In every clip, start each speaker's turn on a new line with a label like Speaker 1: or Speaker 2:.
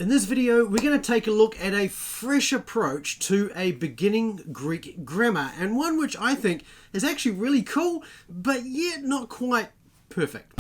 Speaker 1: In this video, we're going to take a look at a fresh approach to a beginning Greek grammar, and one which I think is actually really cool, but yet not quite perfect.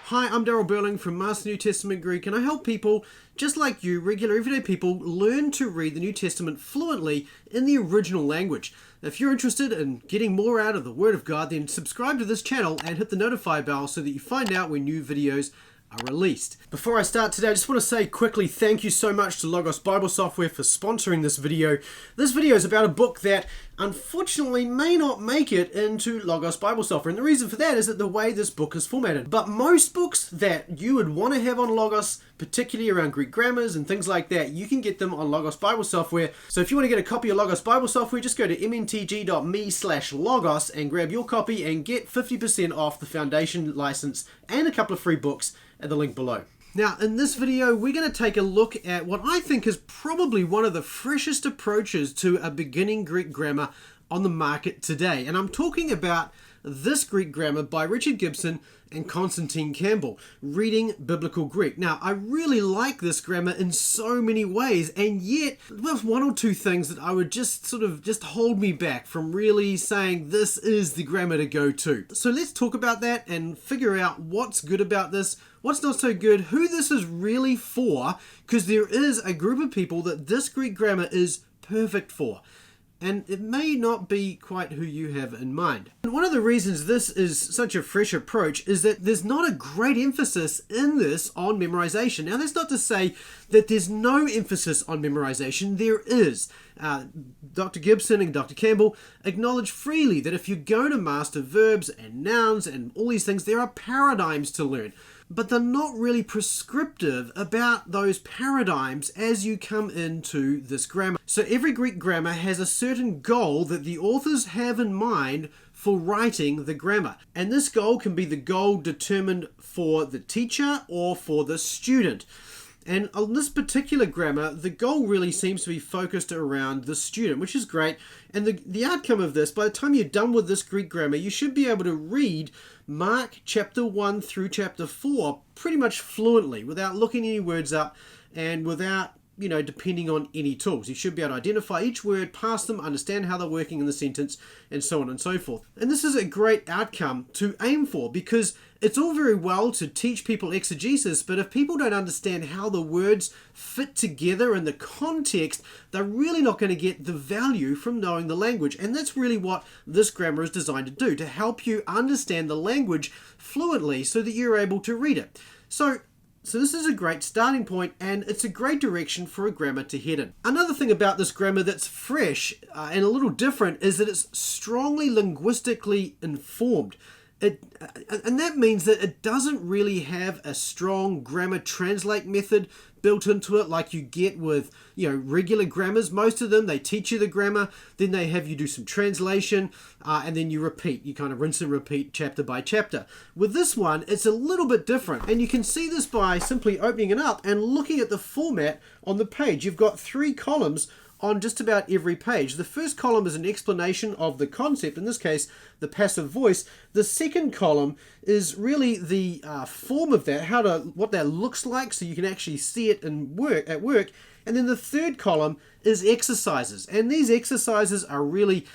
Speaker 1: Hi, I'm Daryl Burling from Master New Testament Greek, and I help people, just like you, regular everyday people, learn to read the New Testament fluently in the original language. If you're interested in getting more out of the Word of God, then subscribe to this channel and hit the notify bell so that you find out when new videos are released. Before I start today, I just want to say quickly thank you so much to Logos Bible Software for sponsoring this video. This video is about a book that unfortunately may not make it into Logos Bible Software, and the reason for that is that the way this book is formatted. But most books that you would want to have on Logos, particularly around Greek grammars and things like that, you can get them on Logos Bible Software. So if you want to get a copy of Logos Bible Software, just go to mntg.me/logos and grab your copy and get 50% off the foundation license and a couple of free books at the link below. Now, in this video, we're going to take a look at what I think is probably one of the freshest approaches to a beginning Greek grammar on the market today. And I'm talking about this Greek grammar by Richard Gibson and Constantine Campbell, Reading Biblical Greek. Now, I really like this grammar in so many ways, and yet there's one or two things that I would just hold me back from really saying this is the grammar to go to. So let's talk about that and figure out what's good about this, what's not so good, who this is really for, because there is a group of people that this Greek grammar is perfect for. And it may not be quite who you have in mind. And one of the reasons this is such a fresh approach is that there's not a great emphasis in this on memorization. Now, that's not to say that there's no emphasis on memorization. There is. Dr. Gibson and Dr. Campbell acknowledge freely that if you're going to master verbs and nouns and all these things, there are paradigms to learn. But they're not really prescriptive about those paradigms as you come into this grammar. So every Greek grammar has a certain goal that the authors have in mind for writing the grammar. And this goal can be the goal determined for the teacher or for the student. And on this particular grammar, the goal really seems to be focused around the student, which is great. And the outcome of this, by the time you're done with this Greek grammar, you should be able to read Mark chapter 1 through chapter 4 pretty much fluently, without looking any words up and without, depending on any tools. You should be able to identify each word, pass them, understand how they're working in the sentence, and so on and so forth. And this is a great outcome to aim for, because it's all very well to teach people exegesis, but if people don't understand how the words fit together in the context, they're really not going to get the value from knowing the language. And that's really what this grammar is designed to do, to help you understand the language fluently so that you're able to read it. So this is a great starting point, and it's a great direction for a grammar to head in. Another thing about this grammar that's fresh and a little different is that it's strongly linguistically informed. And that means that it doesn't really have a strong grammar translate method built into it like you get with regular grammars. Most of them, they teach you the grammar, then they have you do some translation, and then you repeat. You kind of rinse and repeat chapter by chapter. With this one, it's a little bit different, and you can see this by simply opening it up and looking at the format on the page. You've got 3 columns on just about every page. The first column is an explanation of the concept, in this case, the passive voice. The second column is really the form of that, what that looks like, so you can actually see it at work. And then the third column is exercises. And these exercises are really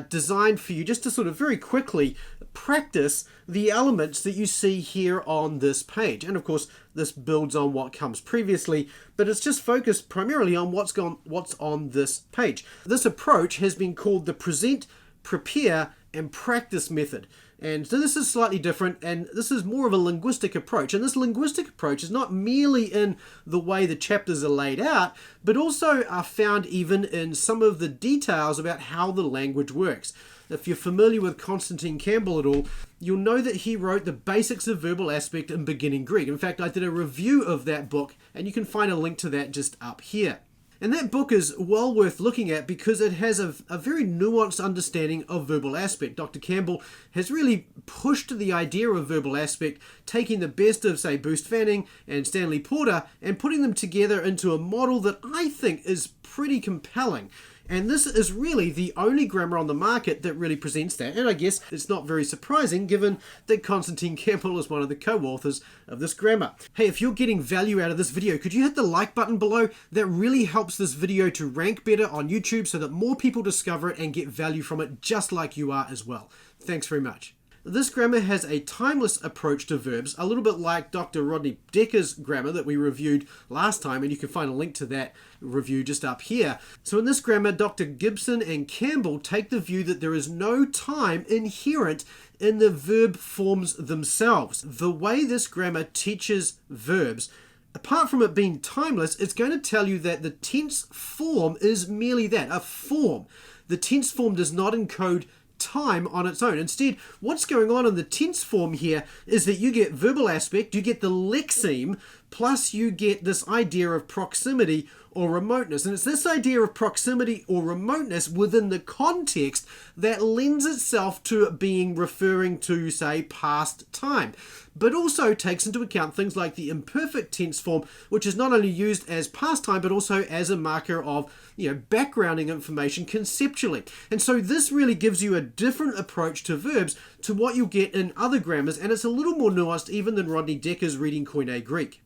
Speaker 1: designed for you just to sort of very quickly practice the elements that you see here on this page. And of course, this builds on what comes previously, but it's just focused primarily on what's on this page. This approach has been called the present, prepare, and practice method. And so this is slightly different, and this is more of a linguistic approach. And this linguistic approach is not merely in the way the chapters are laid out, but also are found even in some of the details about how the language works. If you're familiar with Constantine Campbell at all, you'll know that he wrote The Basics of Verbal Aspect in Beginning Greek. In fact, I did a review of that book, and you can find a link to that just up here. And that book is well worth looking at because it has a very nuanced understanding of verbal aspect. Dr. Campbell has really pushed the idea of verbal aspect, taking the best of, say, Boost Fanning and Stanley Porter and putting them together into a model that I think is pretty compelling. And this is really the only grammar on the market that really presents that. And I guess it's not very surprising given that Constantine Campbell is one of the co-authors of this grammar. Hey, if you're getting value out of this video, could you hit the like button below? That really helps this video to rank better on YouTube so that more people discover it and get value from it, just like you are as well. Thanks very much. This grammar has a timeless approach to verbs, a little bit like Dr. Rodney Decker's grammar that we reviewed last time, and you can find a link to that review just up here. So in this grammar, Dr. Gibson and Campbell take the view that there is no time inherent in the verb forms themselves. The way this grammar teaches verbs, apart from it being timeless, it's going to tell you that the tense form is merely that, a form. The tense form does not encode time on its own. Instead, what's going on in the tense form here is that you get verbal aspect, you get the lexeme, plus you get this idea of proximity or remoteness. And it's this idea of proximity or remoteness within the context that lends itself to being referring to, say, past time, but also takes into account things like the imperfect tense form, which is not only used as past time, but also as a marker of, backgrounding information conceptually. And so this really gives you a different approach to verbs to what you'll get in other grammars, and it's a little more nuanced even than Rodney Decker's reading Koine Greek.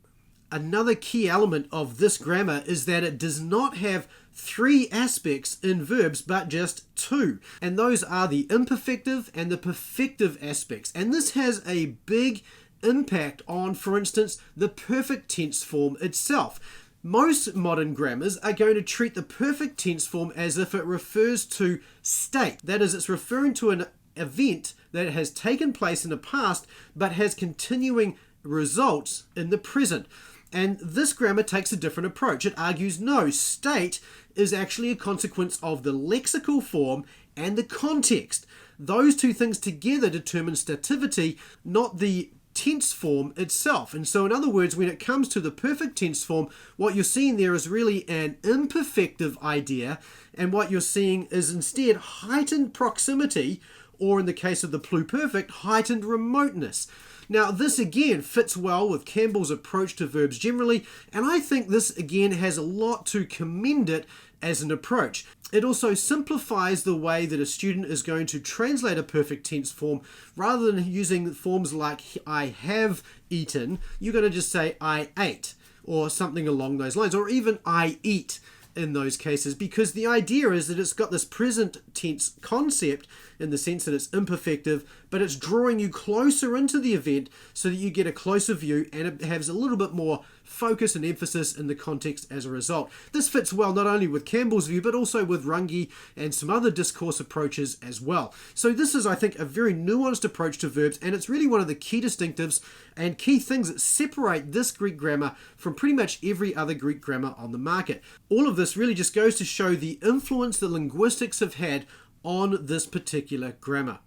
Speaker 1: Another key element of this grammar is that it does not have three aspects in verbs, but just two. And those are the imperfective and the perfective aspects. And this has a big impact on, for instance, the perfect tense form itself. Most modern grammars are going to treat the perfect tense form as if it refers to state. That is, it's referring to an event that has taken place in the past, but has continuing results in the present. And this grammar takes a different approach. It argues no, state is actually a consequence of the lexical form and the context. Those two things together determine stativity, not the tense form itself. And so in other words, when it comes to the perfect tense form, what you're seeing there is really an imperfective idea, and what you're seeing is instead heightened proximity, or in the case of the pluperfect, heightened remoteness. Now, this again fits well with Campbell's approach to verbs generally, and I think this again has a lot to commend it as an approach. It also simplifies the way that a student is going to translate a perfect tense form. Rather than using forms like I have eaten, you're going to just say I ate, or something along those lines, or even I eat in those cases, because the idea is that it's got this present tense concept in the sense that it's imperfective, but it's drawing you closer into the event so that you get a closer view, and it has a little bit more focus and emphasis in the context as a result. This fits well not only with Campbell's view, but also with Runge and some other discourse approaches as well. So this is, I think, a very nuanced approach to verbs, and it's really one of the key distinctives and key things that separate this Greek grammar from pretty much every other Greek grammar on the market. All of this really just goes to show the influence that linguistics have had on this particular grammar.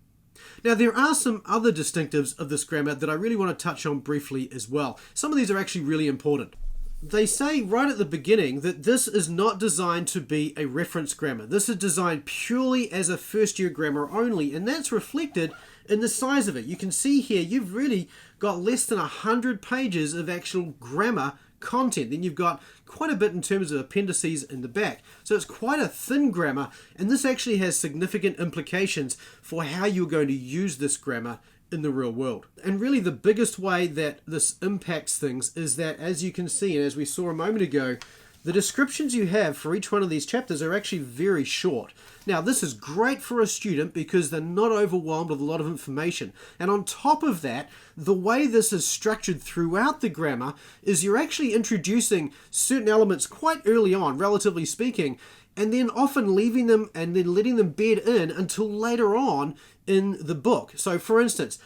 Speaker 1: Now, there are some other distinctives of this grammar that I really want to touch on briefly as well. Some of these are actually really important. They say right at the beginning that this is not designed to be a reference grammar. This is designed purely as a first-year grammar only, and that's reflected in the size of it. You can see here you've really got less than 100 pages of actual grammar content. Then you've got quite a bit in terms of appendices in the back. So it's quite a thin grammar, and this actually has significant implications for how you're going to use this grammar in the real world. And really the biggest way that this impacts things is that, as you can see, and as we saw a moment ago, the descriptions you have for each one of these chapters are actually very short. Now, this is great for a student because they're not overwhelmed with a lot of information. And on top of that, the way this is structured throughout the grammar is you're actually introducing certain elements quite early on, relatively speaking, and then often leaving them and then letting them bed in until later on in the book. So for instance,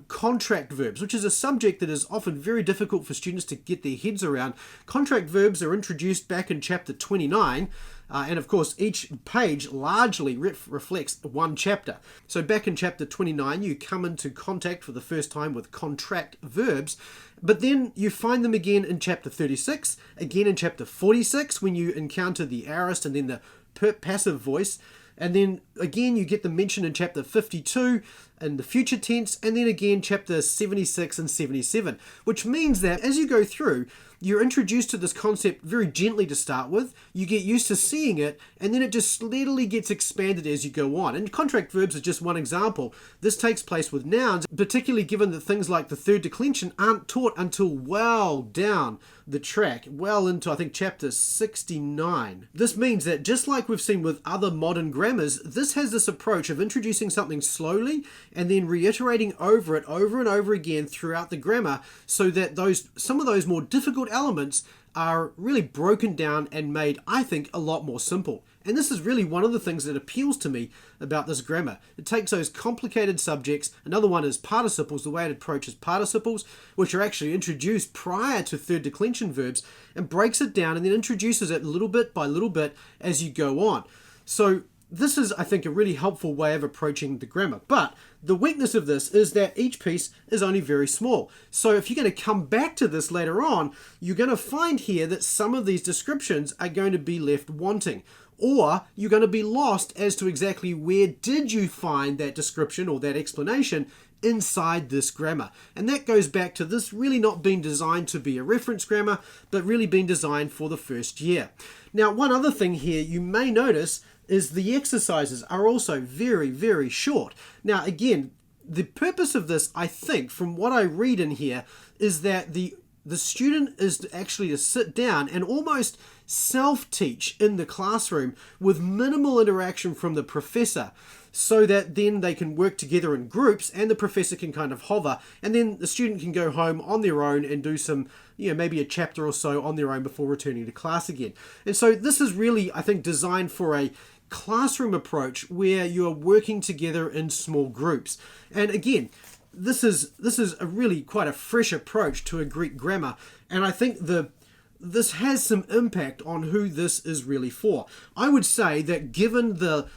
Speaker 1: contract verbs, which is a subject that is often very difficult for students to get their heads around. Contract verbs are introduced back in chapter 29, and of course each page largely reflects one chapter. So back in chapter 29 you come into contact for the first time with contract verbs, but then you find them again in chapter 36, again in chapter 46 when you encounter the aorist and then the passive voice. And then again, you get them mentioned in chapter 52, in the future tense, and then again chapter 76 and 77, which means that as you go through, you're introduced to this concept very gently to start with, you get used to seeing it, and then it just steadily gets expanded as you go on. And contract verbs is just one example. This takes place with nouns, particularly given that things like the third declension aren't taught until well down the track, well into, I think, chapter 69. This means that just like we've seen with other modern grammars, this has this approach of introducing something slowly and then reiterating over it over and over again throughout the grammar, so that some of those more difficult elements are really broken down and made, I think, a lot more simple. And this is really one of the things that appeals to me about this grammar. It takes those complicated subjects. Another one is participles, the way it approaches participles, which are actually introduced prior to third declension verbs, and breaks it down and then introduces it little bit by little bit as you go on. So this is, I think, a really helpful way of approaching the grammar. But the weakness of this is that each piece is only very small. So if you're going to come back to this later on, you're going to find here that some of these descriptions are going to be left wanting. Or you're going to be lost as to exactly where did you find that description or that explanation inside this grammar. And that goes back to this really not being designed to be a reference grammar, but really being designed for the first year. Now, one other thing here you may notice is the exercises are also very, very short. Now, again, the purpose of this, I think, from what I read in here, is that the student is actually to sit down and almost self-teach in the classroom with minimal interaction from the professor, so that then they can work together in groups and the professor can kind of hover, and then the student can go home on their own and do some, maybe a chapter or so on their own before returning to class again. And so this is really, I think, designed for a classroom approach where you're working together in small groups. And again, this is a really quite a fresh approach to a Greek grammar, and I think this has some impact on who this is really for. I would say that given the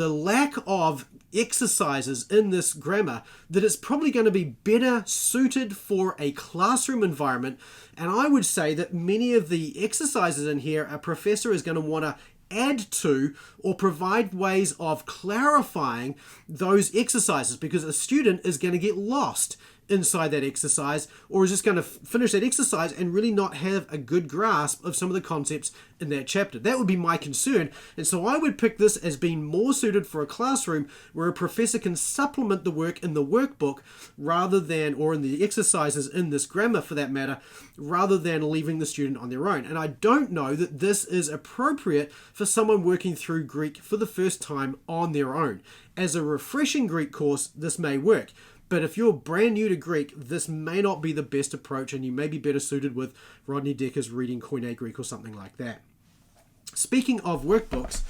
Speaker 1: lack of exercises in this grammar, that it's probably going to be better suited for a classroom environment. And I would say that many of the exercises in here, a professor is going to want to add to or provide ways of clarifying those exercises, because a student is going to get lost inside that exercise, or is just going to finish that exercise and really not have a good grasp of some of the concepts in that chapter. That would be my concern. And so I would pick this as being more suited for a classroom where a professor can supplement the work in the workbook rather than, or in the exercises in this grammar for that matter, rather than leaving the student on their own. And I don't know that this is appropriate for someone working through Greek for the first time on their own. As a refreshing Greek course, this may work. But if you're brand new to Greek, this may not be the best approach, and you may be better suited with Rodney Decker's Reading Koine Greek or something like that. Speaking of workbooks,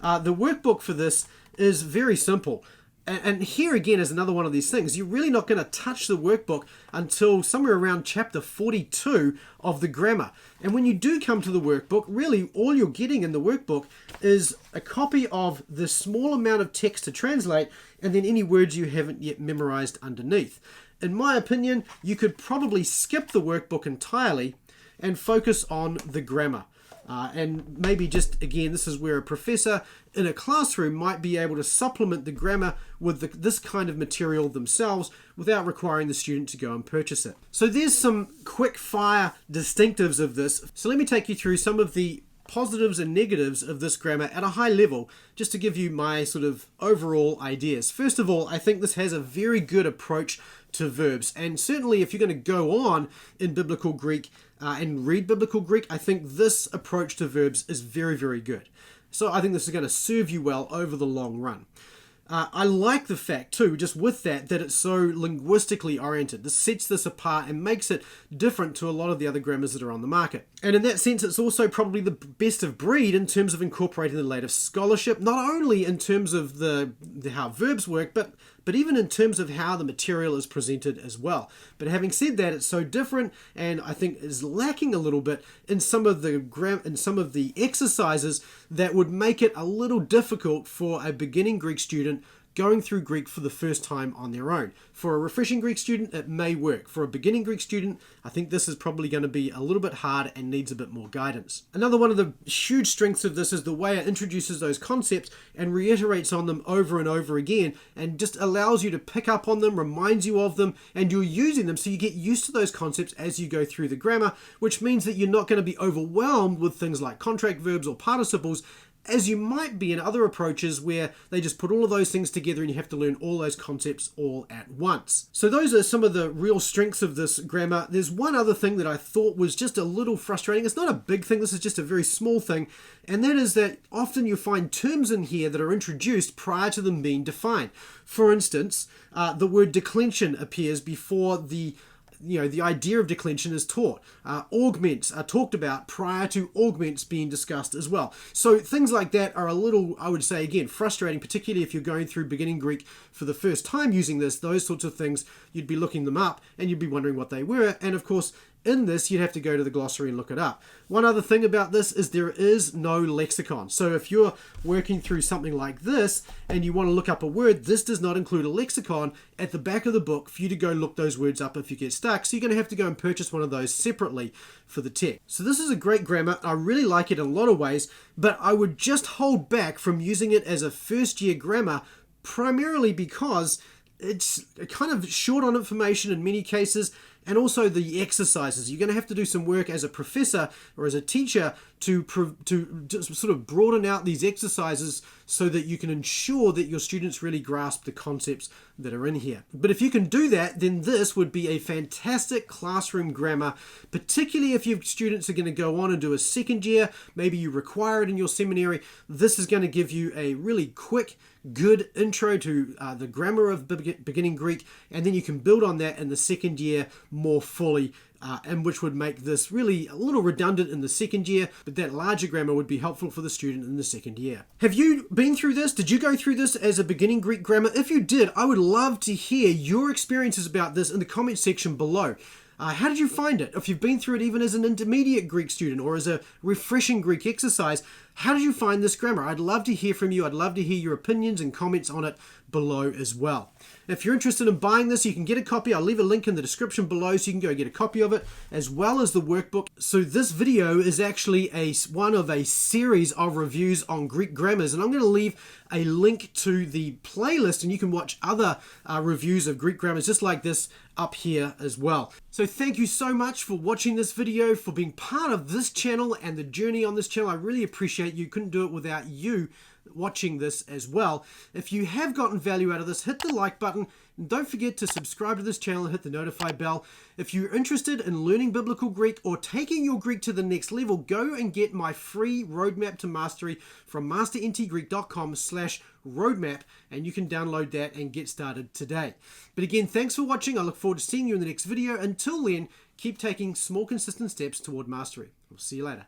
Speaker 1: the workbook for this is very simple. And here again is another one of these things. You're really not going to touch the workbook until somewhere around chapter 42 of the grammar. And when you do come to the workbook, really all you're getting in the workbook is a copy of the small amount of text to translate and then any words you haven't yet memorized underneath. In my opinion, you could probably skip the workbook entirely and focus on the grammar. And maybe just, again, this is where a professor in a classroom might be able to supplement the grammar with this kind of material themselves without requiring the student to go and purchase it. So there's some quick fire distinctives of this. So let me take you through some of the positives and negatives of this grammar at a high level, just to give you my sort of overall ideas. First of all, I think this has a very good approach to verbs, and certainly if you're going to go on in biblical Greek and read biblical Greek, I think this approach to verbs is very, very good. So I think this is going to serve you well over the long run. I like the fact too, just with that it's so linguistically oriented. This sets this apart and makes it different to a lot of the other grammars that are on the market. And in that sense, it's also probably the best of breed in terms of incorporating the latest scholarship, not only in terms of how verbs work, but even in terms of how the material is presented as well. But having said that, it's so different, and I think is lacking a little bit in some of the exercises that would make it a little difficult for a beginning Greek student going through Greek for the first time on their own. For a refreshing Greek student, it may work. For a beginning Greek student, I think this is probably going to be a little bit hard and needs a bit more guidance. Another one of the huge strengths of this is the way it introduces those concepts and reiterates on them over and over again, and just allows you to pick up on them, reminds you of them, and you're using them so you get used to those concepts as you go through the grammar, which means that you're not going to be overwhelmed with things like contract verbs or participles, as you might be in other approaches where they just put all of those things together and you have to learn all those concepts all at once. So those are some of the real strengths of this grammar. There's one other thing that I thought was just a little frustrating. It's not a big thing, this is just a very small thing, and that is that often you find terms in here that are introduced prior to them being defined. For instance, the word declension appears before the idea of declension is taught. Augments are talked about prior to augments being discussed as well. So things like that are a little, I would say, again, frustrating, particularly if you're going through beginning Greek for the first time using this. Those sorts of things, you'd be looking them up and you'd be wondering what they were. And of course, in this, you'd have to go to the glossary and look it up. One other thing about this is there is no lexicon. So if you're working through something like this and you want to look up a word, this does not include a lexicon at the back of the book for you to go look those words up if you get stuck. So you're going to have to go and purchase one of those separately for the text. So this is a great grammar. I really like it in a lot of ways, but I would just hold back from using it as a first year grammar, primarily because it's kind of short on information in many cases, and also the exercises. You're going to have to do some work as a professor or as a teacher to sort of broaden out these exercises so that you can ensure that your students really grasp the concepts that are in here. But if you can do that, then this would be a fantastic classroom grammar, particularly if your students are going to go on and do a second year, maybe you require it in your seminary. This is going to give you a really quick, good intro to the grammar of beginning Greek, and then you can build on that in the second year more fully, and which would make this really a little redundant in the second year, but that larger grammar would be helpful for the student in the second year. Have you been through this? Did you go through this as a beginning Greek grammar? If you did, I would love to hear your experiences about this in the comment section below. How did you find it? If you've been through it even as an intermediate Greek student or as a refreshing Greek exercise, how did you find this grammar? I'd love to hear from you. I'd love to hear your opinions and comments on it below as well. If you're interested in buying this, you can get a copy. I'll leave a link in the description below so you can go get a copy of it, as well as the workbook. So this video is actually one of a series of reviews on Greek grammars, and I'm going to leave a link to the playlist, and you can watch other reviews of Greek grammars just like this up here as well. So thank you so much for watching this video, for being part of this channel and the journey on this channel. I really appreciate you. Couldn't do it without you watching this as well. If you have gotten value out of this, hit the like button, and don't forget to subscribe to this channel and hit the notify bell. If you're interested in learning biblical Greek or taking your Greek to the next level, go and get my free roadmap to mastery from masterntgreek.com/roadmap, and you can download that and get started today. But again, thanks for watching. I look forward to seeing you in the next video. Until then, keep taking small consistent steps toward mastery. We'll see you later.